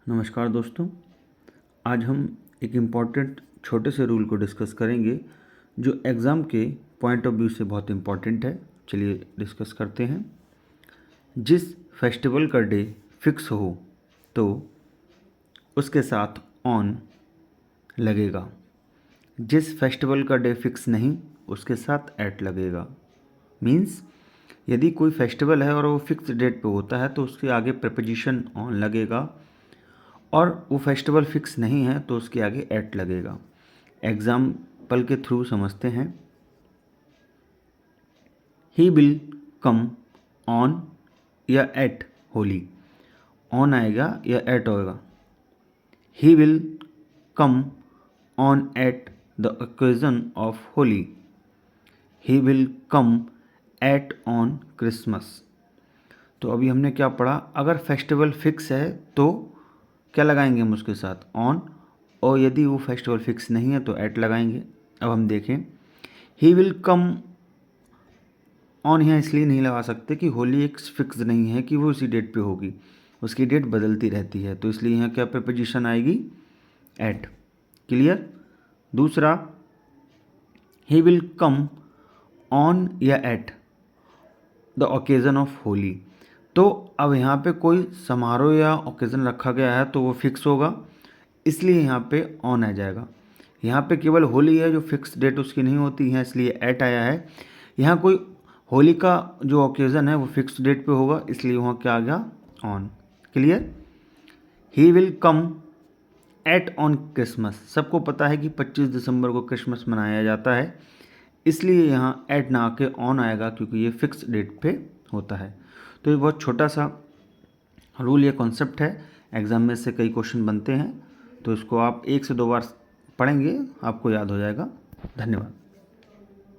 नमस्कार दोस्तों, आज हम एक इम्पॉर्टेंट छोटे से रूल को डिस्कस करेंगे जो एग्ज़ाम के पॉइंट ऑफ व्यू से बहुत इम्पॉर्टेंट है। चलिए डिस्कस करते हैं। जिस फेस्टिवल का डे फिक्स हो तो उसके साथ ऑन लगेगा, जिस फेस्टिवल का डे फिक्स नहीं उसके साथ एट लगेगा। मीन्स यदि कोई फेस्टिवल है और वो फिक्स डेट पे होता है तो उसके आगे प्रीपोजिशन ऑन लगेगा, और वो फेस्टिवल फिक्स नहीं है तो उसके आगे एट लगेगा। एग्जाम्पल के थ्रू समझते हैं। ही विल कम ऑन या एट होली, ऑन आएगा या एट होगा। He will come on at the occasion of Holi, he will come at on Christmas. तो अभी हमने क्या पढ़ा, अगर फेस्टिवल फिक्स है तो क्या लगाएंगे हम उसके साथ ऑन, और यदि वो फेस्टिवल फिक्स नहीं है तो एट लगाएंगे। अब हम देखें, ही विल कम ऑन यहाँ इसलिए नहीं लगा सकते कि होली एक फिक्स नहीं है कि वो उसी डेट पे होगी, उसकी डेट बदलती रहती है, तो इसलिए यहाँ क्या प्रीपोजिशन आएगी, एट। क्लियर। दूसरा, ही विल कम ऑन या at the occasion of Holi. तो अब यहाँ पे कोई समारोह या ओकेज़न रखा गया है तो वो फिक्स होगा, इसलिए यहाँ पे ऑन आ जाएगा। यहाँ पे केवल होली है जो फिक्स डेट उसकी नहीं होती है, इसलिए एट आया है। यहाँ कोई होली का जो ओकेज़न है वो फिक्स डेट पे होगा, इसलिए वहाँ क्या आ गया, on. Clear. He will come at on Christmas. सबको पता है कि 25 दिसंबर को क्रिसमस मनाया जाता है, इसलिए यहाँ एट ना आके ऑन आएगा क्योंकि ये फिक्स डेट पे होता है। तो ये बहुत छोटा सा रूल या कॉन्सेप्ट है, एग्ज़ाम में से कई क्वेश्चन बनते हैं, तो इसको आप 1 से 2 बार पढ़ेंगे आपको याद हो जाएगा। धन्यवाद।